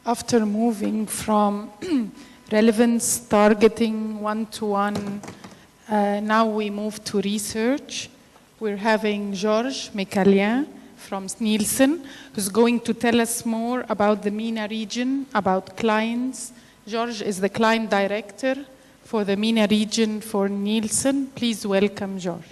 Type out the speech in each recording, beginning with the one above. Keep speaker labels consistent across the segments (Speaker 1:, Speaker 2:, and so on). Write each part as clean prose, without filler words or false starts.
Speaker 1: after moving from relevance targeting one-to-one, now we move to research. We're having Mikaelian from Nielsen, who's going to tell us more about the MENA region, about clients. George is the client director for the MENA region for Nielsen. Please welcome George.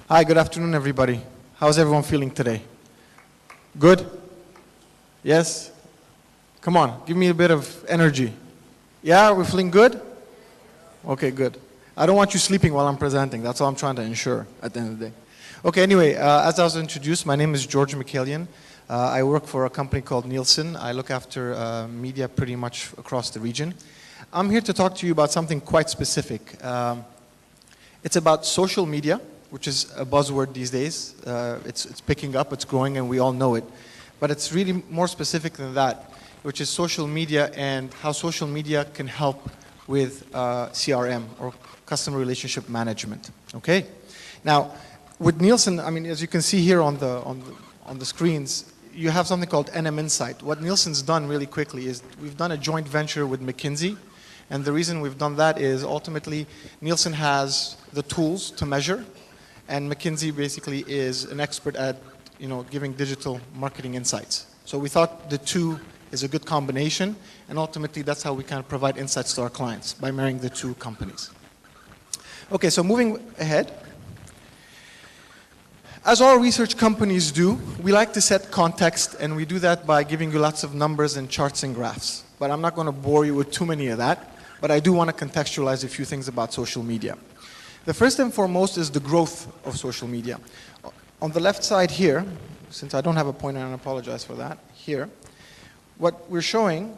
Speaker 2: Hi, good afternoon, everybody. How's everyone feeling today? Good? Yes? Come on, give me a bit of energy. Yeah, we're feeling good? Okay, good. I don't want you sleeping while I'm presenting. That's all I'm trying to ensure at the end of the day. Okay, anyway, as I was introduced, my name is George Mikaelian. I work for a company called Nielsen. I look after media pretty much across the region. I'm here to talk to you about something quite specific. It's about social media, which is a buzzword these days. It's picking up, it's growing, and we all know it. But it's really more specific than that, which is social media and how social media can help with CRM, or customer relationship management. Okay? Now, with Nielsen, I mean, as you can see here on the screens, you have something called NM Insight. What Nielsen's done really quickly is we've done a joint venture with McKinsey. And the reason we've done that is ultimately Nielsen has the tools to measure, and McKinsey basically is an expert at, giving digital marketing insights. So we thought the two is a good combination, and ultimately that's how we kind of provide insights to our clients, by marrying the two companies. Okay, so moving ahead. As all research companies do, we like to set context, and we do that by giving you lots of numbers and charts and graphs. But I'm not going to bore you with too many of that, but I do want to contextualize a few things about social media. The first and foremost is the growth of social media. On the left side here, since I don't have a pointer and I apologize for that, here, what we're showing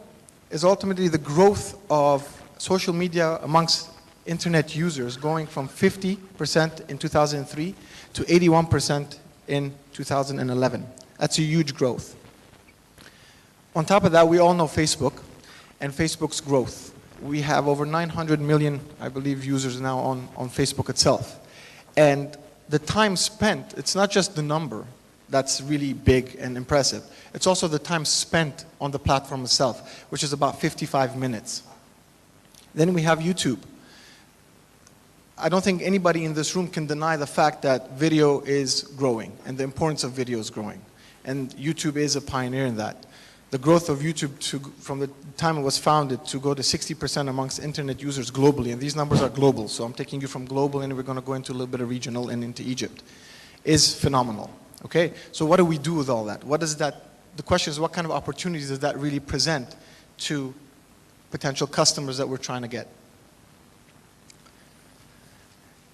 Speaker 2: is ultimately the growth of social media amongst internet users going from 50% in 2003 to 81% in 2011. That's a huge growth. On top of that, we all know Facebook and Facebook's growth. We have over 900 million, I believe, users now on Facebook itself. And the time spent, it's not just the number that's really big and impressive. It's also the time spent on the platform itself, which is about 55 minutes. Then we have YouTube. I don't think anybody in this room can deny the fact that video is growing and the importance of video is growing. And YouTube is a pioneer in that. The growth of YouTube from the time it was founded to go to 60% amongst internet users globally, and these numbers are global, so I'm taking you from global and we're going to go into a little bit of regional and into Egypt, is phenomenal. Okay, so what do we do with all that? What does that, the question is, what kind of opportunities does that really present to potential customers that we're trying to get?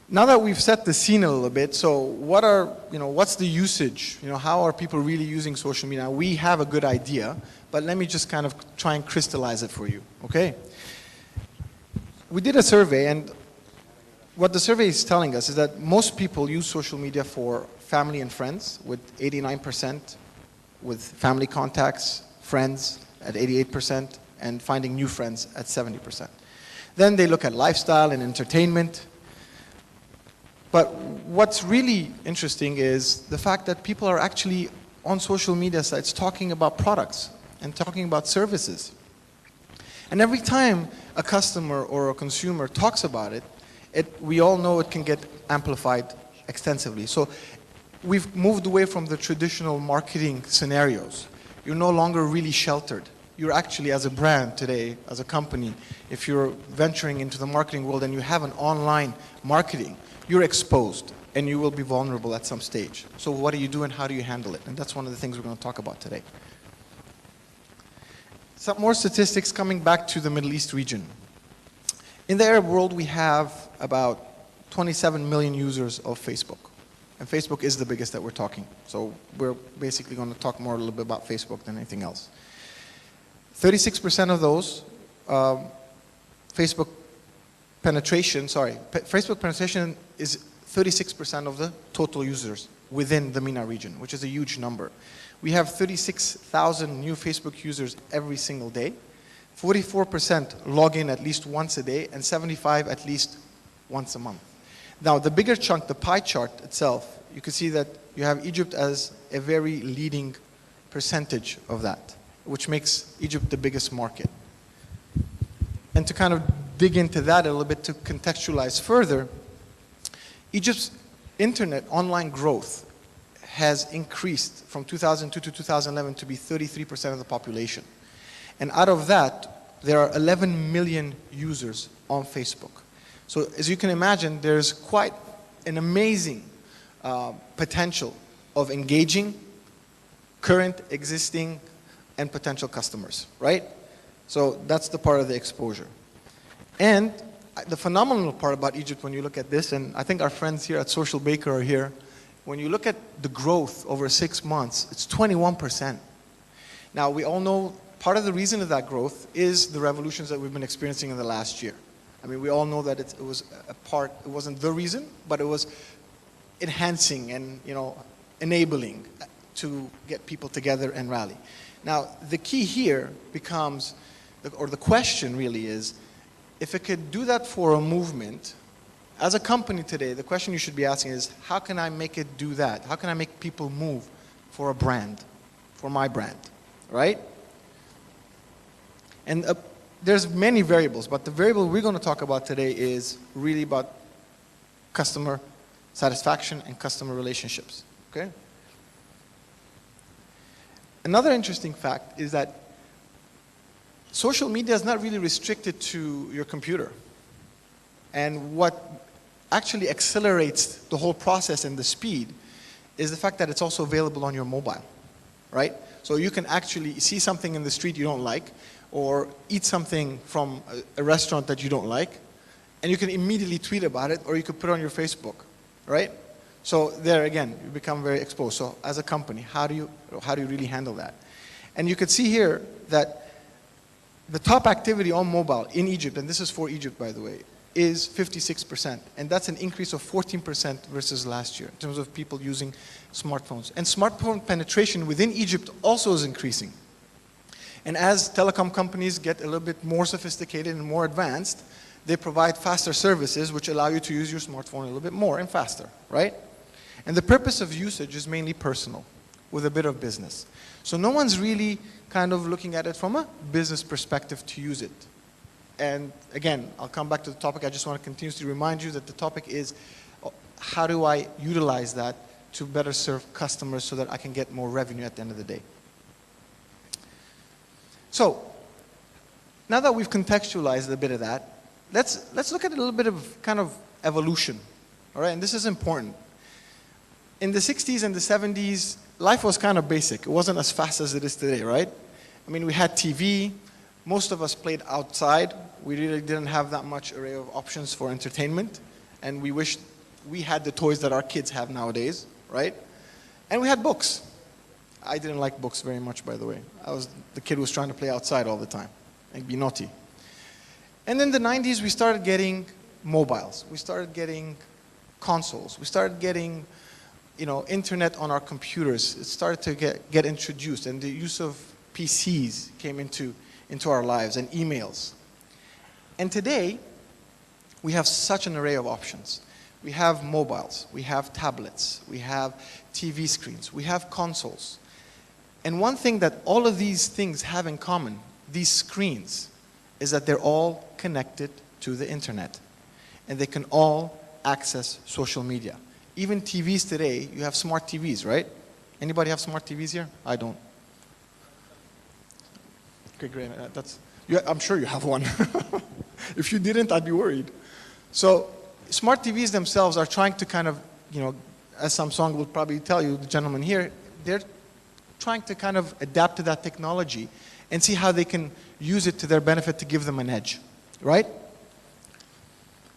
Speaker 2: Now that we've set the scene a little bit, so what's the usage? How are people really using social media? We have a good idea, but let me just kind of try and crystallize it for you, okay? We did a survey, and what the survey is telling us is that most people use social media for family and friends, with 89%, with family contacts, friends at 88%, and finding new friends at 70%. Then they look at lifestyle and entertainment. But what's really interesting is the fact that people are actually on social media sites talking about products and talking about services. And every time a customer or a consumer talks about it, we all know it can get amplified extensively. So we've moved away from the traditional marketing scenarios. You're no longer really sheltered. You're actually, as a brand today, as a company, if you're venturing into the marketing world and you have an online marketing, you're exposed and you will be vulnerable at some stage. So what do you do and how do you handle it? And that's one of the things we're going to talk about today. Some more statistics coming back to the Middle East region. In the Arab world, we have about 27 million users of Facebook. And Facebook is the biggest that we're talking. So we're basically going to talk more a little bit about Facebook than anything else. 36% of those Facebook penetration is 36% of the total users within the MENA region, which is a huge number. We have 36,000 new Facebook users every single day. 44% log in at least once a day, and 75 at least once a month. Now, the bigger chunk, the pie chart itself, you can see that you have Egypt as a very leading percentage of that, which makes Egypt the biggest market. And to kind of dig into that a little bit, to contextualize further, Egypt's internet online growth has increased from 2002 to 2011 to be 33% of the population. And out of that, there are 11 million users on Facebook. So as you can imagine, there's quite an amazing potential of engaging current, existing, and potential customers, right? So that's the part of the exposure. And the phenomenal part about Egypt when you look at this, and I think our friends here at Social Baker are here, when you look at the growth over 6 months, it's 21%. Now, we all know part of the reason of that growth is the revolutions that we've been experiencing in the last year. I mean, we all know that it wasn't the reason, but it was enhancing and, enabling to get people together and rally. Now, the key here becomes, or the question really is, if it could do that for a movement, as a company today, the question you should be asking is, how can I make it do that? How can I make people move for a brand, for my brand, right? And there's many variables, but the variable we're going to talk about today is really about customer satisfaction and customer relationships, okay? Another interesting fact is that social media is not really restricted to your computer. And what actually accelerates the whole process and the speed is the fact that it's also available on your mobile, right? So you can actually see something in the street you don't like, or eat something from a restaurant that you don't like, and you can immediately tweet about it, or you could put it on your Facebook, right? So there again, you become very exposed. So as a company, how do you really handle that? And you could see here that the top activity on mobile in Egypt, and this is for Egypt by the way, is 56%. And that's an increase of 14% versus last year in terms of people using smartphones. And smartphone penetration within Egypt also is increasing. And as telecom companies get a little bit more sophisticated and more advanced, they provide faster services which allow you to use your smartphone a little bit more and faster, right? And the purpose of usage is mainly personal, with a bit of business. So no one's really kind of looking at it from a business perspective to use it. And again, I'll come back to the topic. I just want to continuously remind you that the topic is how do I utilize that to better serve customers so that I can get more revenue at the end of the day. So now that we've contextualized a bit of that, let's look at a little bit of kind of evolution, all right? And this is important. In the 60s and the 70s, life was kind of basic. It wasn't as fast as it is today, right? I mean, we had TV. Most of us played outside. We really didn't have that much array of options for entertainment. And we wished we had the toys that our kids have nowadays, right? And we had books. I didn't like books very much, by the way. I was the kid who was trying to play outside all the time and be naughty. And in the 90s, we started getting mobiles. We started getting consoles. We started getting, internet on our computers. It started to get introduced, and the use of PCs came into our lives, and emails. And today, we have such an array of options. We have mobiles, we have tablets, we have TV screens, we have consoles. And one thing that all of these things have in common, these screens, is that they're all connected to the internet. And they can all access social media. even TVs today, you have smart TVs, right? Anybody have smart TVs here? I don't. Okay, great. I'm sure you have one. If you didn't, I'd be worried. So smart TVs themselves are trying to kind of, as Samsung will probably tell you, the gentleman here, they're trying to kind of adapt to that technology and see how they can use it to their benefit to give them an edge, right?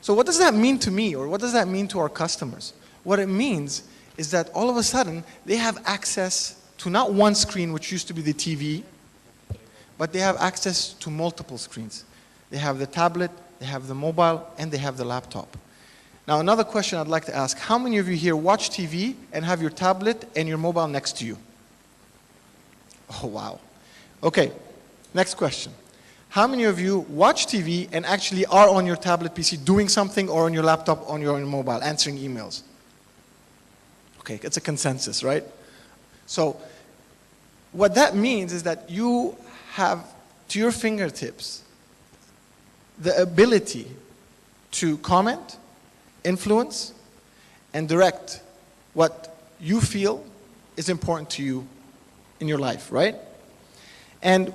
Speaker 2: So what does that mean to me, or what does that mean to our customers? What it means is that all of a sudden, they have access to not one screen, which used to be the TV, but they have access to multiple screens. They have the tablet, they have the mobile, and they have the laptop. Now, another question I'd like to ask, how many of you here watch TV and have your tablet and your mobile next to you? Oh, wow. Okay, next question. How many of you watch TV and actually are on your tablet PC doing something, or on your laptop, on your mobile, answering emails? Okay, it's a consensus, right? So what that means is that you have to your fingertips the ability to comment, influence, and direct what you feel is important to you in your life, right? And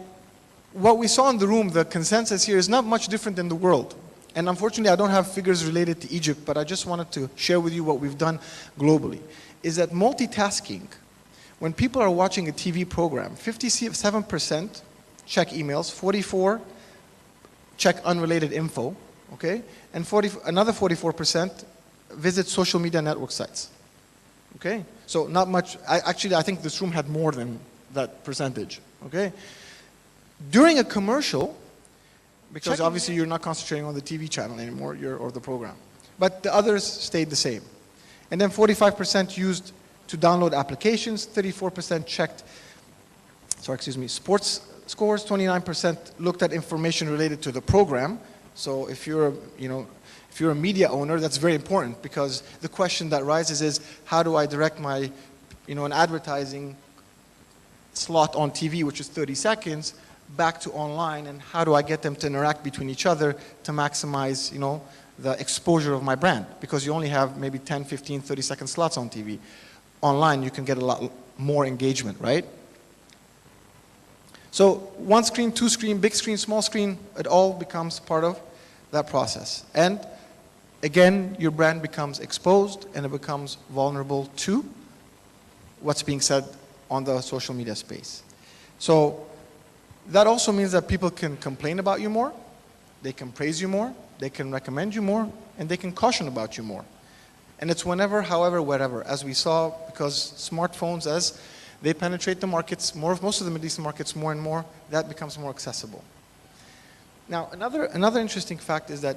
Speaker 2: what we saw in the room, the consensus here, is not much different than the world. And unfortunately, I don't have figures related to Egypt, but I just wanted to share with you what we've done globally, is that multitasking, when people are watching a TV program, 57% check emails, 44% check unrelated info, okay? And another 44% visit social media network sites, okay? So not much. Actually, I think this room had more than that percentage, okay? During a commercial, because obviously you're not concentrating on the TV channel anymore, or the program, but the others stayed the same. And then 45% used to download applications, 34% checked, sports scores, 29% looked at information related to the program. So if you're a media owner, that's very important, because the question that rises is, how do I direct my, an advertising slot on TV, which is 30 seconds, back to online, and how do I get them to interact between each other to maximize, the exposure of my brand? Because you only have maybe 10, 15, 30-second slots on TV. Online, you can get a lot more engagement, right? So one screen, two screen, big screen, small screen, it all becomes part of that process. And again, your brand becomes exposed, and it becomes vulnerable to what's being said on the social media space. So that also means that people can complain about you more, they can praise you more, they can recommend you more, and they can caution about you more. And it's whenever, however, wherever. As we saw, because smartphones, as they penetrate the markets, most of the Middle Eastern markets more and more, that becomes more accessible. Now, another interesting fact is that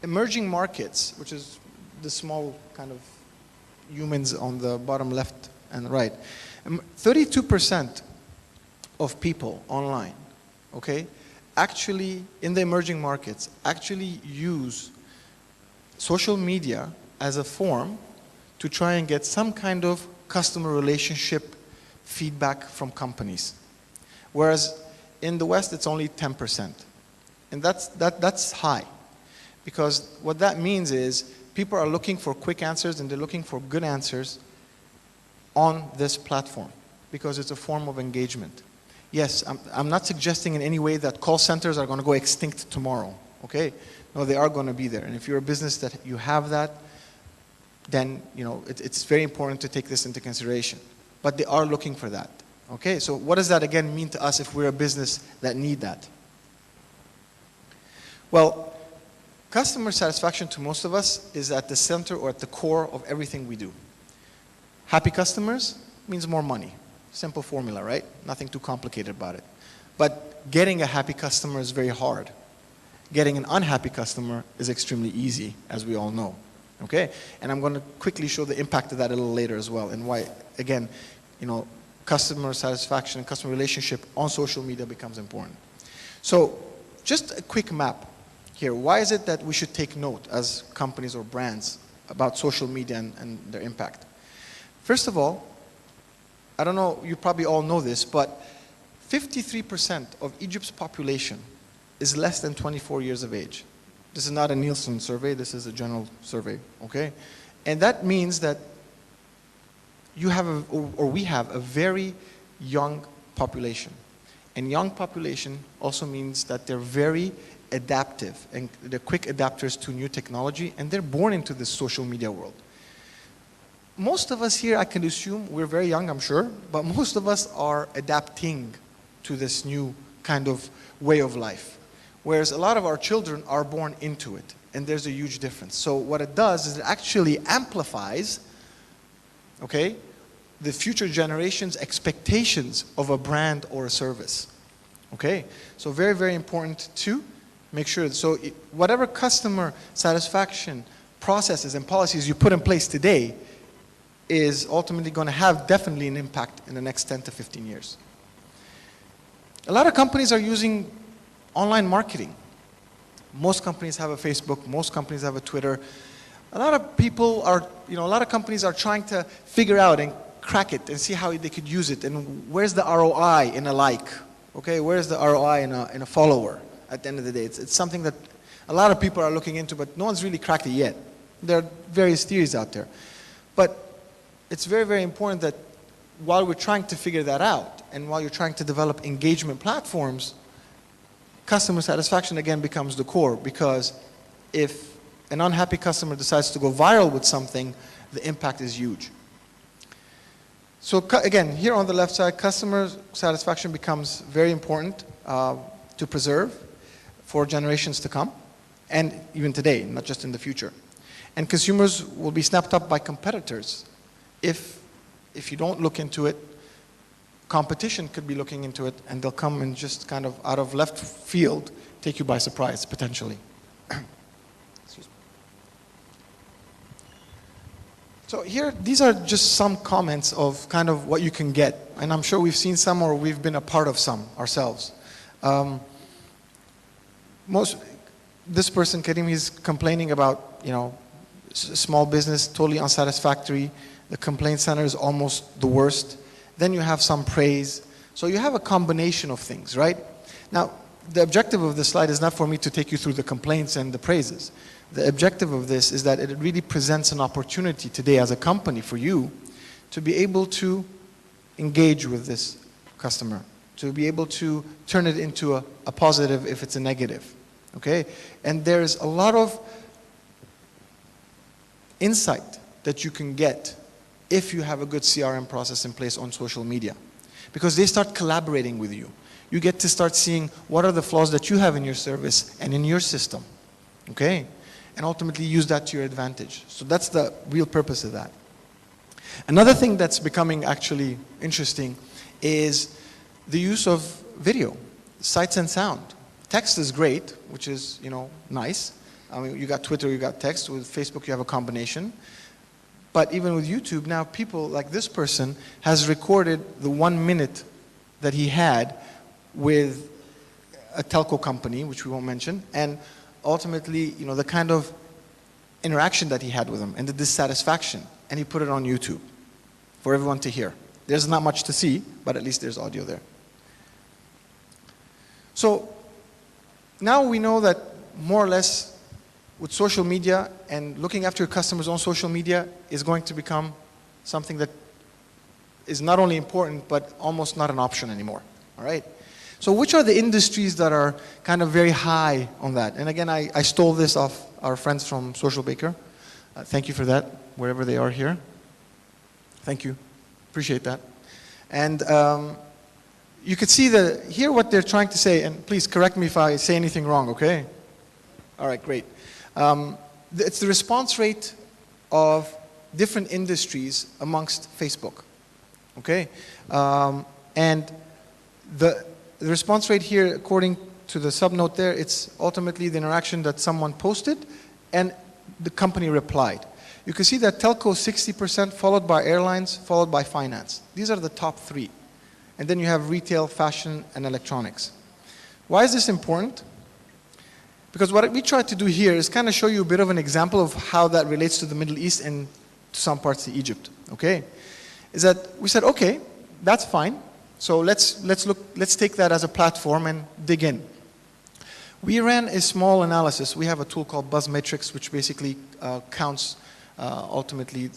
Speaker 2: emerging markets, which is the small kind of humans on the bottom left and right, 32% of people online, okay, actually, in the emerging markets, actually use social media as a form to try and get some kind of customer relationship feedback from companies. Whereas in the West, it's only 10%. And that's high. Because what that means is people are looking for quick answers, and they're looking for good answers on this platform, because it's a form of engagement. Yes, I'm not suggesting in any way that call centers are going to go extinct tomorrow, okay? No, they are going to be there. And if you're a business that you have that, then it's very important to take this into consideration. But they are looking for that, okay? So what does that again mean to us if we're a business that need that? Well, customer satisfaction to most of us is at the center or at the core of everything we do. Happy customers means more money. Simple formula, right? Nothing too complicated about it. But getting a happy customer is very hard. Getting an unhappy customer is extremely easy, as we all know. Okay? And I'm going to quickly show the impact of that a little later as well, and why, again, customer satisfaction and customer relationship on social media becomes important. So, just a quick map here. Why is it that we should take note as companies or brands about social media and their impact? First of all, I don't know, you probably all know this, but 53% of Egypt's population is less than 24 years of age. This is not a Nielsen survey, this is a general survey, okay? And that means that you have, or we have, a very young population. And young population also means that they're very adaptive, and they're quick adapters to new technology, and they're born into this social media world. Most of us here, I can assume, we're very young, I'm sure, but most of us are adapting to this new kind of way of life. Whereas a lot of our children are born into it, and there's a huge difference. So what it does is it actually amplifies, okay, the future generation's expectations of a brand or a service. Okay, so very, very important to make sure. So whatever customer satisfaction processes and policies you put in place today is ultimately going to have definitely an impact in the next 10 to 15 years. A lot of companies are using online marketing. Most companies have a Facebook, most companies have a Twitter. A lot of people are, a lot of companies are trying to figure out and crack it and see how they could use it, and where's the ROI in a like, okay, where's the ROI in a follower at the end of the day. It's something that a lot of people are looking into, but no one's really cracked it yet. There are various theories out there. But it's very, very important that while we're trying to figure that out, and while you're trying to develop engagement platforms, customer satisfaction again becomes the core, because if an unhappy customer decides to go viral with something, the impact is huge. So again, here on the left side, customer satisfaction becomes very important to preserve for generations to come, and even today, not just in the future. And consumers will be snapped up by competitors. If you don't look into it, competition could be looking into it, and they'll come and just kind of out of left field take you by surprise, potentially. So here, these are just some comments of kind of what you can get. And I'm sure we've seen some, or we've been a part of some ourselves. This person, Karim, he's complaining about, small business, totally unsatisfactory. The complaint center is almost the worst. Then you have some praise. So you have a combination of things, right? Now, the objective of this slide is not for me to take you through the complaints and the praises. The objective of this is that it really presents an opportunity today as a company for you to be able to engage with this customer, to be able to turn it into a positive if it's a negative, okay? And there's a lot of insight that you can get if you have a good CRM process in place on social media, because they start collaborating with you. You get to start seeing what are the flaws that you have in your service and in your system, okay? And ultimately use that to your advantage. So that's the real purpose of that. Another thing that's becoming actually interesting is the use of video, sights and sound. Text is great, which is, nice. I mean, you got Twitter, you got text. With Facebook, you have a combination. But even with YouTube, now people like this person has recorded the 1 minute that he had with a telco company, which we won't mention, and ultimately, the kind of interaction that he had with them and the dissatisfaction, and he put it on YouTube for everyone to hear. There's not much to see, but at least there's audio there. So now we know that more or less with social media and looking after your customers on social media is going to become something that is not only important, but almost not an option anymore, all right? So which are the industries that are kind of very high on that? And again, I stole this off our friends from Social Baker. Thank you for that, wherever they are here. Thank you. Appreciate that. And you could see here what they're trying to say, and please correct me if I say anything wrong, okay? All right, great. It's the response rate of different industries amongst Facebook, okay? And the response rate here, according to the subnote there, it's ultimately the interaction that someone posted and the company replied. You can see that telco 60%, followed by airlines, followed by finance. These are the top three. And then you have retail, fashion, and electronics. Why is this important? Because what we try to do here is kind of show you a bit of an example of how that relates to the Middle East and to some parts of Egypt, okay? Is that we said, okay, that's fine. So let's take that as a platform and dig in. We ran a small analysis. We have a tool called Buzz Matrix, which basically counts ultimately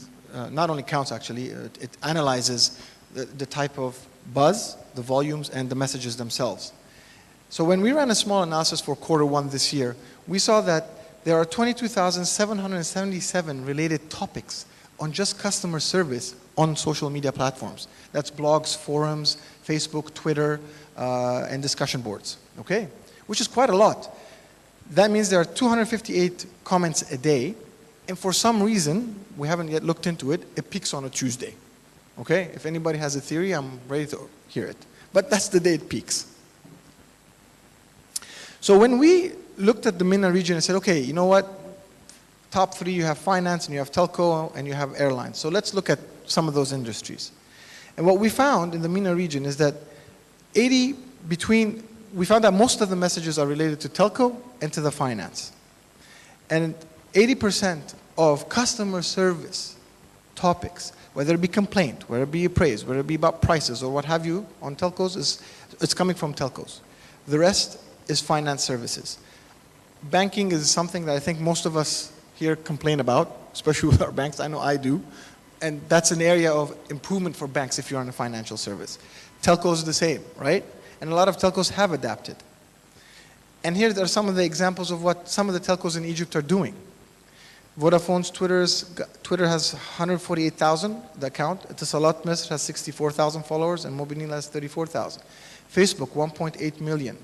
Speaker 2: not only counts actually, it analyzes the type of buzz, the volumes, and the messages themselves. So when we ran a small analysis for Q1 this year, we saw that there are 22,777 related topics on just customer service on social media platforms. That's blogs, forums, Facebook, Twitter, and discussion boards, okay? Which is quite a lot. That means there are 258 comments a day, and for some reason, we haven't yet looked into it, it peaks on a Tuesday, okay? If anybody has a theory, I'm ready to hear it. But that's the day it peaks. So when we looked at the MENA region and said, okay, you know what? Top three, you have finance, and you have telco, and you have airlines. So let's look at some of those industries. And what we found in the MENA region is that we found that most of the messages are related to telco and to the finance. And 80% of customer service topics, whether it be complaint, whether it be praise, whether it be about prices or what have you on telcos, it's coming from telcos. The rest is finance services. Banking is something that I think most of us here complain about, especially with our banks. I know I do. And that's an area of improvement for banks if you're in a financial service. Telcos is the same, right? And a lot of telcos have adapted. And here are some of the examples of what some of the telcos in Egypt are doing. Vodafone's Twitter has 148,000, the account. Etisalat Misr has 64,000 followers, and Mobinil has 34,000. Facebook, 1.8 million,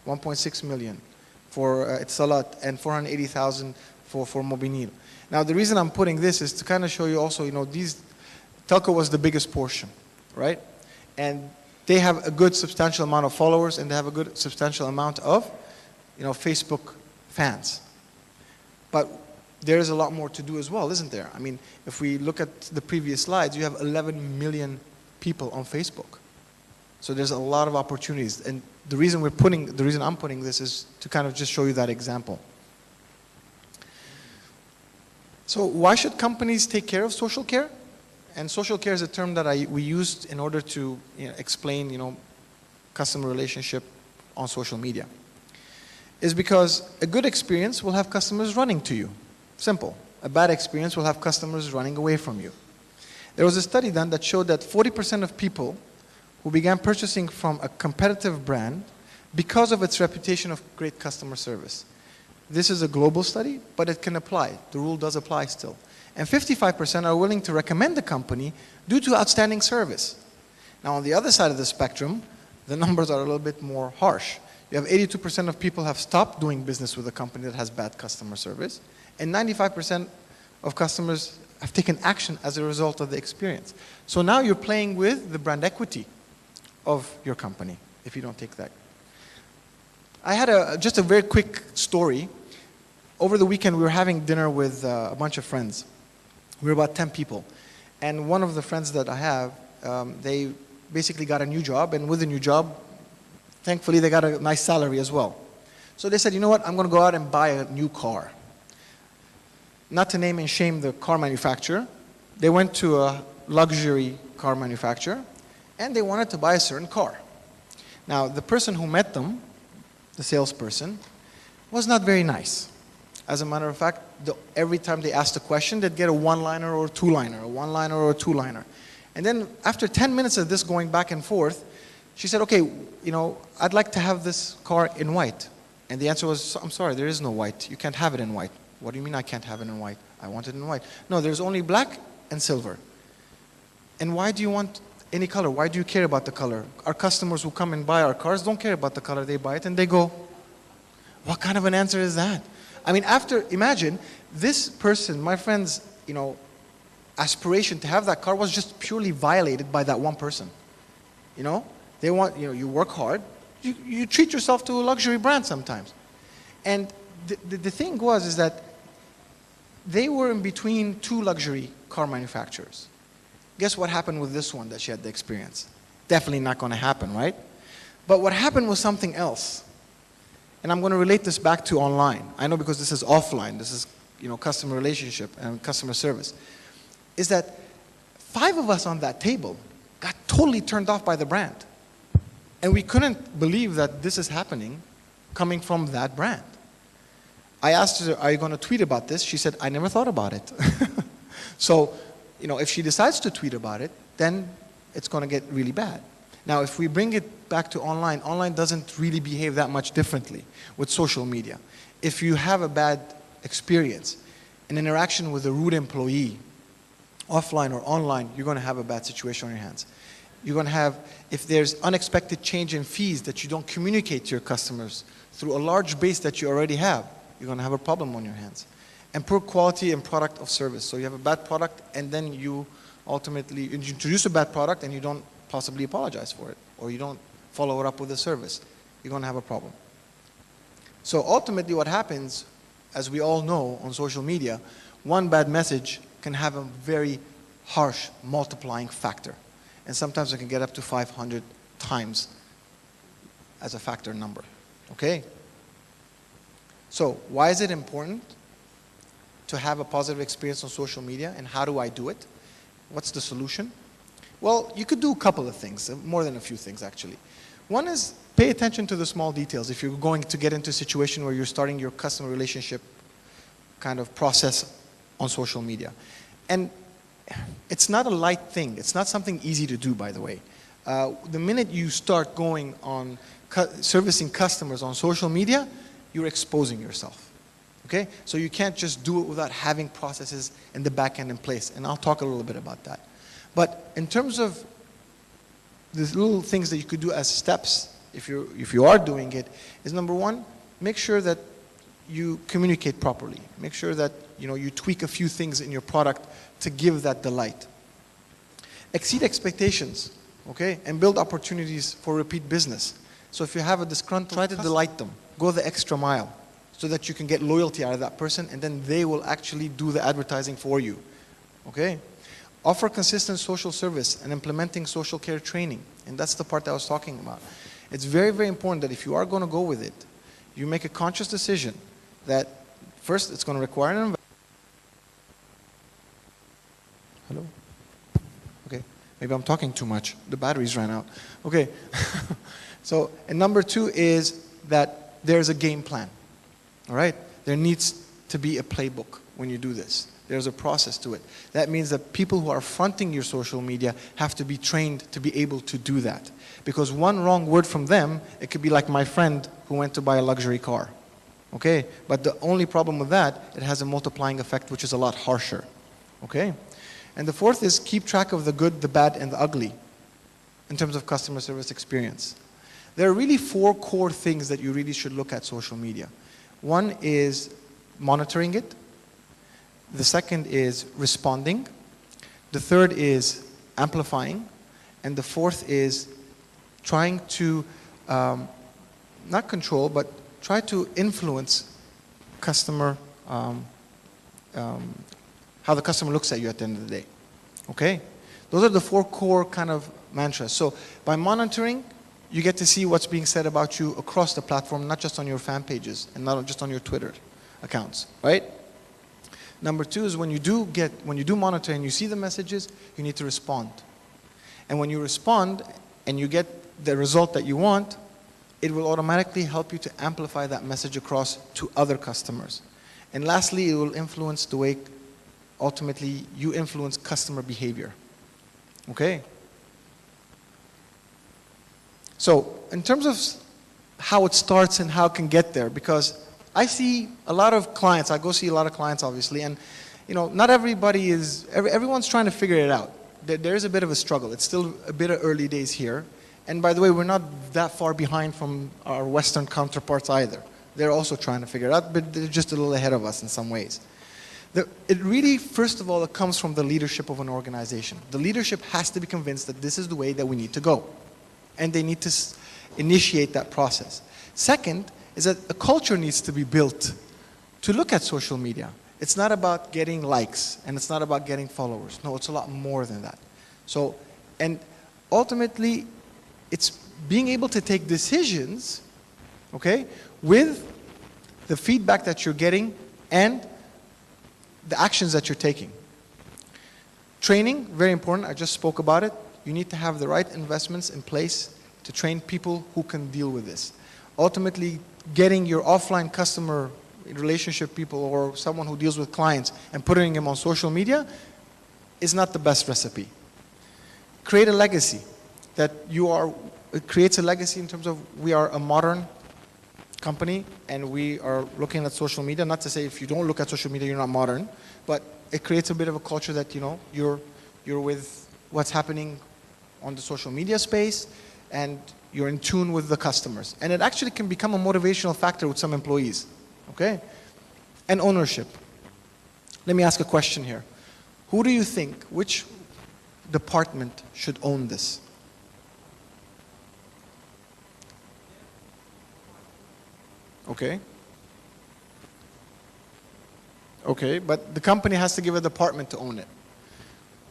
Speaker 2: 1.6 million for Etisalat, and 480,000 for Mobinil. Now, the reason I'm putting this is to kind of show you also, telco was the biggest portion, right? And they have a good substantial amount of followers, and they have a good substantial amount of, Facebook fans. But there is a lot more to do as well, isn't there? I mean, if we look at the previous slides, you have 11 million people on Facebook. So there's a lot of opportunities. And the reason I'm putting this is to kind of just show you that example. So why should companies take care of social care? And social care is a term that we used in order to explain, customer relationship on social media. Is because a good experience will have customers running to you. Simple. A bad experience will have customers running away from you. There was a study done that showed that 40% of people who began purchasing from a competitive brand because of its reputation of great customer service. This is a global study, but it can apply. The rule does apply still. And 55% are willing to recommend the company due to outstanding service. Now, on the other side of the spectrum, the numbers are a little bit more harsh. You have 82% of people have stopped doing business with a company that has bad customer service, and 95% of customers have taken action as a result of the experience. So now you're playing with the brand equity of your company if you don't take that. I had just a very quick story. Over the weekend, we were having dinner with a bunch of friends. We were about 10 people. And one of the friends that I have, they basically got a new job, and with the new job, thankfully, they got a nice salary as well. So they said, you know what, I'm going to go out and buy a new car. Not to name and shame the car manufacturer, they went to a luxury car manufacturer, and they wanted to buy a certain car. Now, the person who met them, the salesperson, was not very nice. As a matter of fact, every time they asked a question, they'd get a one-liner or a two-liner, a one-liner or a two-liner. And then after 10 minutes of this going back and forth, she said, okay, I'd like to have this car in white. And the answer was, I'm sorry, there is no white. You can't have it in white. What do you mean I can't have it in white? I want it in white. No, there's only black and silver. And why do you want any color? Why do you care about the color? Our customers who come and buy our cars don't care about the color. They buy it and they go, what kind of an answer is that? I mean, imagine this person, my friend's, aspiration to have that car was just purely violated by that one person. They want, you work hard, you treat yourself to a luxury brand sometimes. And the thing is that they were in between two luxury car manufacturers. Guess what happened with this one that she had the experience? Definitely not going to happen, right? But what happened was something else. And I'm going to relate this back to online. I know because this is offline, this is customer relationship and customer service. Is that 5 of us on that table got totally turned off by the brand. And we couldn't believe that this is happening coming from that brand. I asked her, are you going to tweet about this? She said, I never thought about it. So, you know, if she decides to tweet about it, then it's going to get really bad. Now, if we bring it back to online, online doesn't really behave that much differently with social media. If you have a bad experience, an interaction with a rude employee, offline or online, you're going to have a bad situation on your hands. You're going to have, if there's unexpected change in fees that you don't communicate to your customers through a large base that you already have, you're going to have a problem on your hands. And poor quality and product of service. So you have a bad product and then you ultimately introduce a bad product and you don't possibly apologize for it, or you don't follow it up with a service. You're going to have a problem. So ultimately what happens, as we all know on social media, one bad message can have a very harsh multiplying factor. And sometimes it can get up to 500 times as a factor number. Okay? So why is it important to have a positive experience on social media, and how do I do it? What's the solution? Well, you could do a couple of things, more than a few things actually. One is pay attention to the small details. If you're going to get into a situation where you're starting your customer relationship kind of process on social media. And it's not a light thing. It's not something easy to do, by the way. The minute you start going on servicing customers on social media, you're exposing yourself. Okay? So you can't just do it without having processes in the back end in place. And I'll talk a little bit about that. But in terms of the little things that you could do as steps, if you are doing it, is number one, make sure that you communicate properly. Make sure that you tweak a few things in your product to give that delight. Exceed expectations, okay? And build opportunities for repeat business. So if you have a disgruntled, try to delight them. Go the extra mile so that you can get loyalty out of that person, and then they will actually do the advertising for you, okay? Offer consistent social service and implementing social care training. And that's the part that I was talking about. It's very, very important that if you are going to go with it, you make a conscious decision that first it's going to require an investment. Hello? Okay. Maybe I'm talking too much. The batteries ran out. Okay. So, and number two is that there's a game plan. All right? There needs to be a playbook when you do this. There's a process to it. That means that people who are fronting your social media have to be trained to be able to do that. Because one wrong word from them, it could be like my friend who went to buy a luxury car. Okay? But the only problem with that, it has a multiplying effect which is a lot harsher. Okay? And the fourth is keep track of the good, the bad, and the ugly in terms of customer service experience. There are really four core things that you really should look at social media. One is monitoring it. The second is responding. The third is amplifying. And the fourth is trying to, not control, but try to influence customer, how the customer looks at you at the end of the day. Okay? Those are the four core kind of mantras. So by monitoring, you get to see what's being said about you across the platform, not just on your fan pages and not just on your Twitter accounts, right? Number two is when you do monitor and you see the messages, you need to respond. And when you respond and you get the result that you want, it will automatically help you to amplify that message across to other customers. And lastly, it will influence the way ultimately you influence customer behavior. Okay? So in terms of how it starts and how it can get there, because I see a lot of clients, I go see a lot of clients obviously, and not everybody is, everyone's trying to figure it out. There is a bit of a struggle. It's still a bit of early days here. And by the way, we're not that far behind from our Western counterparts either. They're also trying to figure it out, but they're just a little ahead of us in some ways. It really, first of all, it comes from the leadership of an organization. The leadership has to be convinced that this is the way that we need to go. And they need to initiate that process. Second is that a culture needs to be built to look at social media. It's not about getting likes, and it's not about getting followers. No, it's a lot more than that. So, and ultimately, it's being able to take decisions, okay, with the feedback that you're getting and the actions that you're taking. Training, very important. I just spoke about it. You need to have the right investments in place to train people who can deal with this. Ultimately, getting your offline customer relationship people or someone who deals with clients and putting them on social media is not the best recipe. Create a legacy that it creates a legacy in terms of we are a modern company and we are looking at social media. Not to say if you don't look at social media, you're not modern, but it creates a bit of a culture that, you're with what's happening on the social media space and you're in tune with the customers. And it actually can become a motivational factor with some employees, okay? And ownership. Let me ask a question here. Who do you think, which department should own this? Okay. Okay, but the company has to give a department to own it.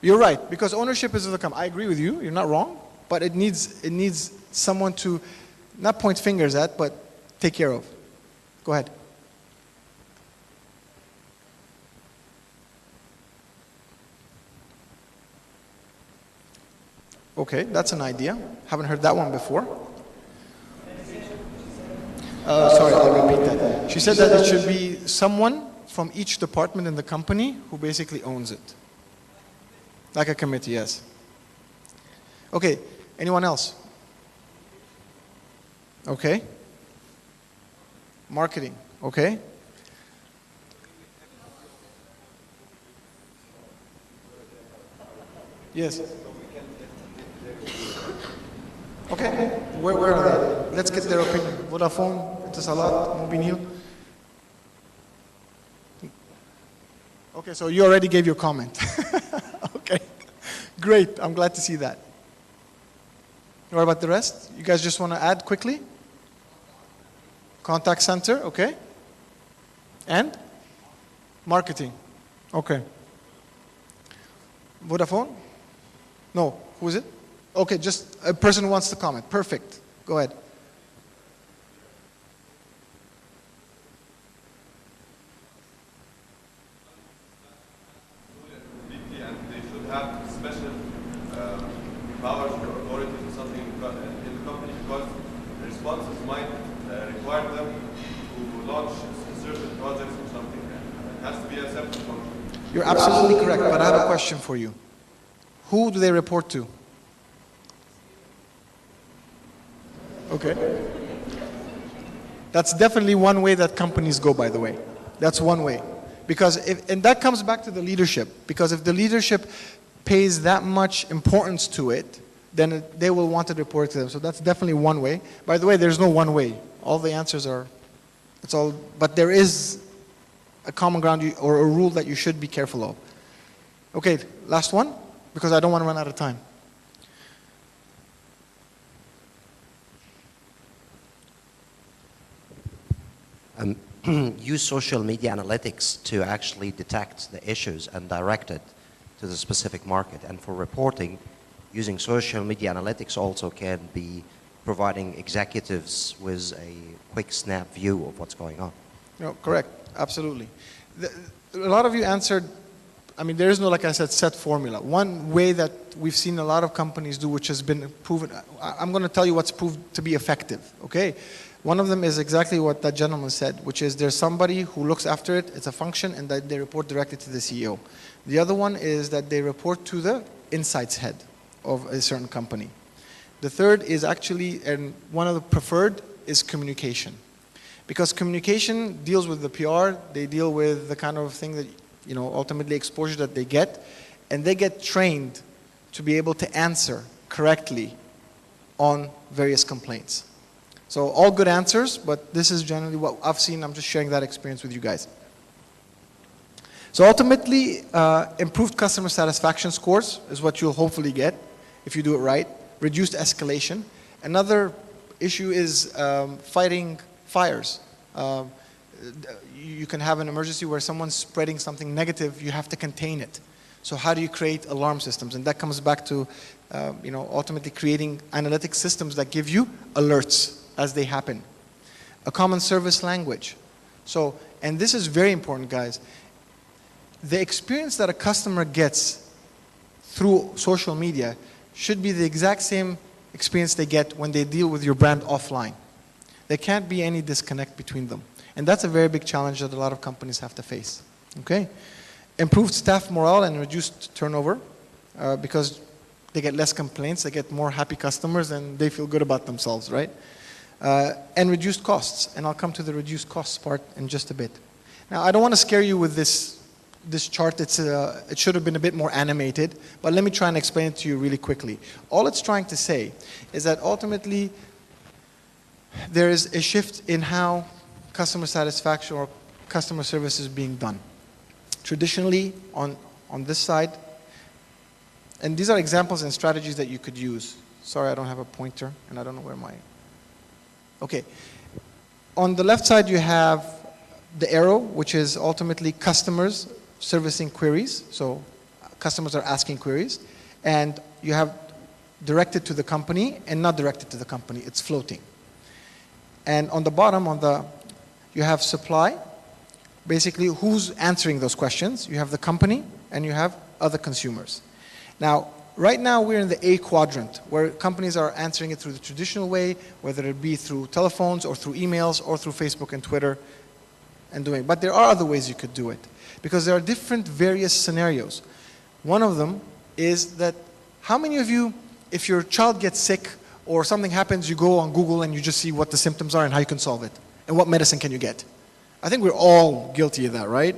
Speaker 2: You're right, because ownership is of the company. I agree with you, you're not wrong, but it needs someone to not point fingers at, but take care of. Go ahead. Okay, that's an idea. Haven't heard that one before. Sorry, I'll repeat that. She said that it should be someone from each department in the company who basically owns it. Like a committee, yes. Okay, anyone else? Okay. Marketing, okay. Yes. Okay, where are they? Let's get their opinion. Vodafone, Etisalat, Mobinil. Okay, so you already gave your comment. Okay, great, I'm glad to see that. What about the rest? You guys just want to add quickly? Contact center, okay. And? Marketing, okay. Vodafone? No, who is it? Okay, just a person who wants to comment. Perfect. Go ahead.
Speaker 3: And they should have special powers or authorities or something in the company because the responses might require them to launch certain projects or something. It has to be a separate function.
Speaker 2: You're absolutely correct, but I have a question for you. Who do they report to? Okay. That's definitely one way that companies go, by the way. That's one way. Because and that comes back to the leadership. Because if the leadership pays that much importance to it, then they will want to report to them. So that's definitely one way. By the way, there's no one way. All the answers are, it's all, but there is a common ground or a rule that you should be careful of. Okay, last one, because I don't want to run out of time.
Speaker 4: Use social media analytics to actually detect the issues and direct it to the specific market. And for reporting, using social media analytics also can be providing executives with a quick snap view of what's going on.
Speaker 2: No, correct, absolutely. A lot of you answered, I mean, there is no, like I said, set formula. One way that we've seen a lot of companies do, which has been proven, I'm going to tell you what's proved to be effective, okay? One of them is exactly what that gentleman said, which is there's somebody who looks after it, it's a function, and that they report directly to the CEO. The other one is that they report to the insights head of a certain company. The third is actually, and one of the preferred, is communication. Because communication deals with the PR, they deal with the kind of thing that, ultimately exposure that they get, and they get trained to be able to answer correctly on various complaints. So all good answers, but this is generally what I've seen. I'm just sharing that experience with you guys. So ultimately, improved customer satisfaction scores is what you'll hopefully get if you do it right. Reduced escalation. Another issue is fighting fires. You can have an emergency where someone's spreading something negative, you have to contain it. So how do you create alarm systems? And that comes back to ultimately creating analytic systems that give you alerts as they happen. A common service language. So, and this is very important, guys. The experience that a customer gets through social media should be the exact same experience they get when they deal with your brand offline. There can't be any disconnect between them. And that's a very big challenge that a lot of companies have to face. Okay? improved staff morale and reduced turnover because they get less complaints, they get more happy customers, and they feel good about themselves, right? And reduced costs. And I'll come to the reduced costs part in just a bit. Now, I don't want to scare you with this chart. It should have been a bit more animated, but let me try and explain it to you really quickly. All it's trying to say is that ultimately there is a shift in how customer satisfaction or customer service is being done. Traditionally, on this side, and these are examples and strategies that you could use. Sorry, I don't have a pointer, and I don't know where my... Okay. On the left side, you have the arrow, which is ultimately customers servicing queries. So customers are asking queries. And you have directed to the company and not directed to the company. It's floating. And on the bottom, you have supply. Basically, who's answering those questions? You have the company, and you have other consumers. Now, right now, we're in the A quadrant, where companies are answering it through the traditional way, whether it be through telephones or through emails or through Facebook and Twitter and doing. But there are other ways you could do it, because there are different various scenarios. One of them is that how many of you, if your child gets sick or something happens, you go on Google and you just see what the symptoms are and how you can solve it, and what medicine can you get? I think we're all guilty of that, right?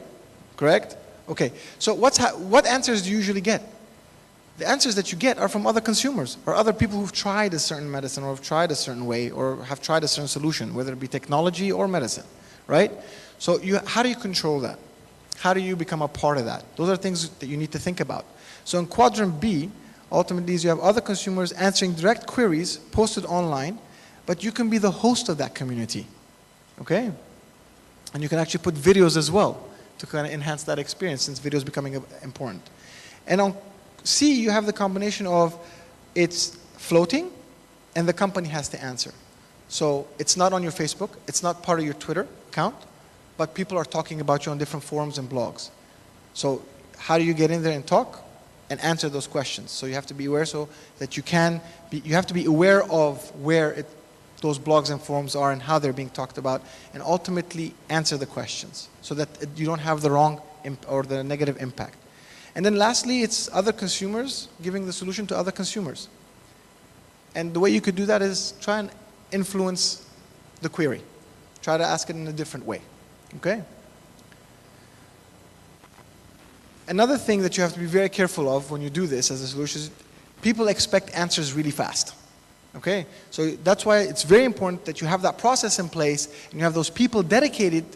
Speaker 2: Correct? Okay, so what answers do you usually get? The answers that you get are from other consumers or other people who've tried a certain medicine or have tried a certain way or have tried a certain solution, whether it be technology or medicine, right? So how do you control that? How do you become a part of that? Those are things that you need to think about. So in quadrant B, ultimately you have other consumers answering direct queries posted online, but you can be the host of that community, okay? And you can actually put videos as well to kind of enhance that experience, since video is becoming important. And on C, you have the combination of it's floating and the company has to answer. So it's not on your Facebook, it's not part of your Twitter account, but people are talking about you on different forums and blogs. So how do you get in there and talk and answer those questions? So you have to be aware so that you have to be aware of where those blogs and forums are and how they're being talked about, and ultimately answer the questions so that you don't have the wrong or the negative impact. And then lastly, it's other consumers giving the solution to other consumers. And the way you could do that is try and influence the query. Try to ask it in a different way, okay? Another thing that you have to be very careful of when you do this as a solution is people expect answers really fast, okay? So that's why it's very important that you have that process in place and you have those people dedicated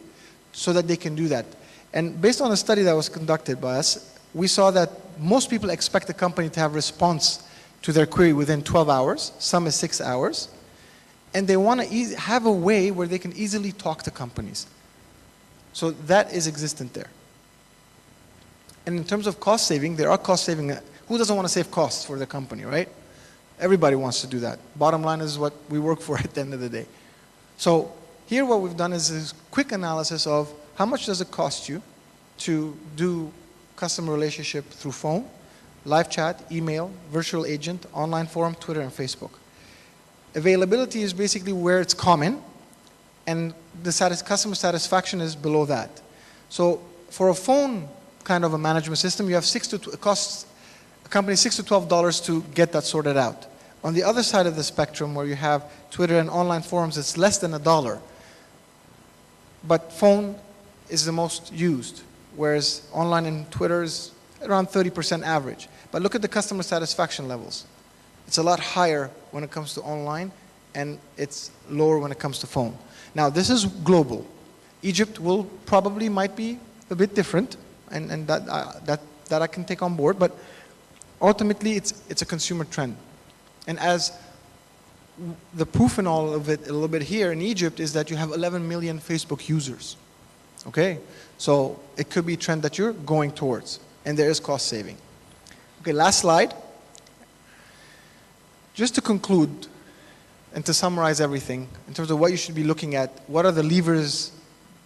Speaker 2: so that they can do that. And based on a study that was conducted by us, we saw that most people expect the company to have response to their query within 12 hours, some is 6 hours, and they want to have a way where they can easily talk to companies. So that is existent there. And in terms of cost saving, there are cost saving. Who doesn't want to save costs for the company, right? Everybody wants to do that. Bottom line is what we work for at the end of the day. So here what we've done is a quick analysis of how much does it cost you to do customer relationship through phone, live chat, email, virtual agent, online forum, Twitter, and Facebook. Availability is basically where it's common, and the customer satisfaction is below that. So for a phone kind of a management system, you have it costs a company $6 to $12 to get that sorted out. On the other side of the spectrum, where you have Twitter and online forums, it's less than $1. But phone is the most used, whereas online and Twitter is around 30% average. But look at the customer satisfaction levels. It's a lot higher when it comes to online, and it's lower when it comes to phone. Now, this is global. Egypt might be a bit different, and that I can take on board, but ultimately it's a consumer trend. And as the proof in all of it a little bit here in Egypt is that you have 11 million Facebook users. Okay? So it could be a trend that you're going towards, and there is cost saving. Okay, last slide. Just to conclude and to summarize everything in terms of what you should be looking at, what are the levers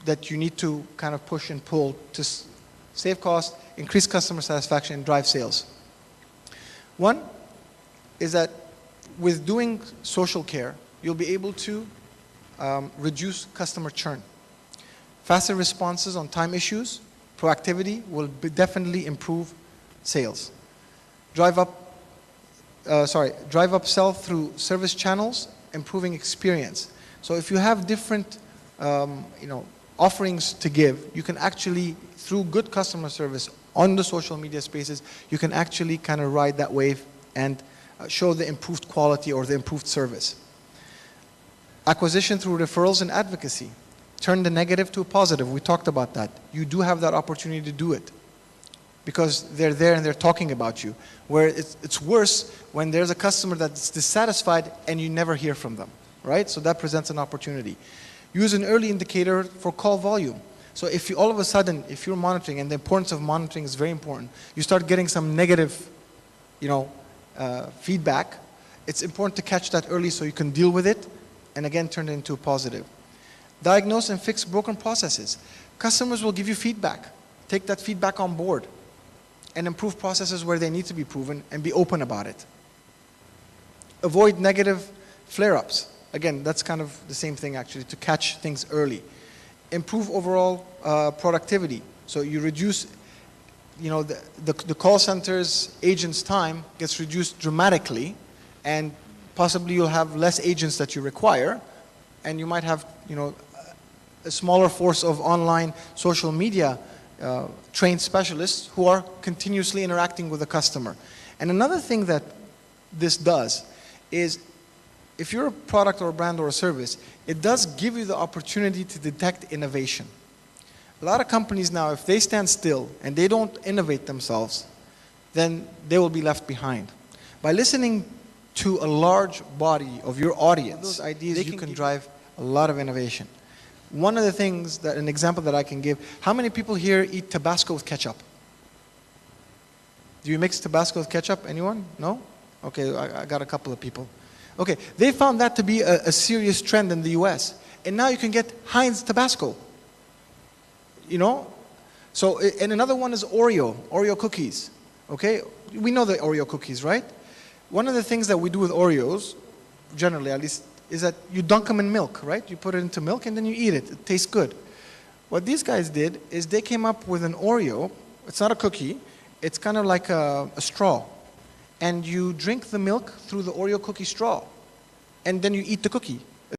Speaker 2: that you need to kind of push and pull to save cost, increase customer satisfaction, and drive sales. One is that with doing social care, you'll be able to reduce customer churn. Faster responses on time issues, proactivity will definitely improve sales. Drive up sell through service channels, improving experience. So if you have different offerings to give, you can actually, through good customer service on the social media spaces, you can actually kind of ride that wave and show the improved quality or the improved service. Acquisition through referrals and advocacy. Turn the negative to a positive. We talked about that. You do have that opportunity to do it because they're there and they're talking about you. Where it's worse when there's a customer that's dissatisfied and you never hear from them, right? So that presents an opportunity. Use an early indicator for call volume. So if you all of a sudden, if you're monitoring, and the importance of monitoring is very important, you start getting some negative, feedback, it's important to catch that early so you can deal with it and again turn it into a positive. Diagnose and fix broken processes. Customers will give you feedback. Take that feedback on board and improve processes where they need to be proven and be open about it. Avoid negative flare-ups. Again, that's kind of the same thing actually, to catch things early. Improve overall productivity. So you reduce, the call center's agents' time gets reduced dramatically, and possibly you'll have less agents that you require, and you might have, a smaller force of online social media trained specialists who are continuously interacting with the customer. And another thing that this does is, if you're a product or a brand or a service, it does give you the opportunity to detect innovation. A lot of companies now, if they stand still and they don't innovate themselves, then they will be left behind. By listening to a large body of your audience, those ideas, you can drive a lot of innovation. One of the things, an example that I can give, how many people here eat Tabasco with ketchup? Do you mix Tabasco with ketchup? Anyone? No? Okay, I got a couple of people. Okay, they found that to be a serious trend in the US. And now you can get Heinz Tabasco. So, and another one is Oreo cookies. Okay, we know the Oreo cookies, right? One of the things that we do with Oreos, generally at least, is that you dunk them in milk, right? You put it into milk and then you eat it. It tastes good. What these guys did is they came up with an Oreo. It's not a cookie. It's kind of like a straw. And you drink the milk through the Oreo cookie straw. And then you eat the cookie.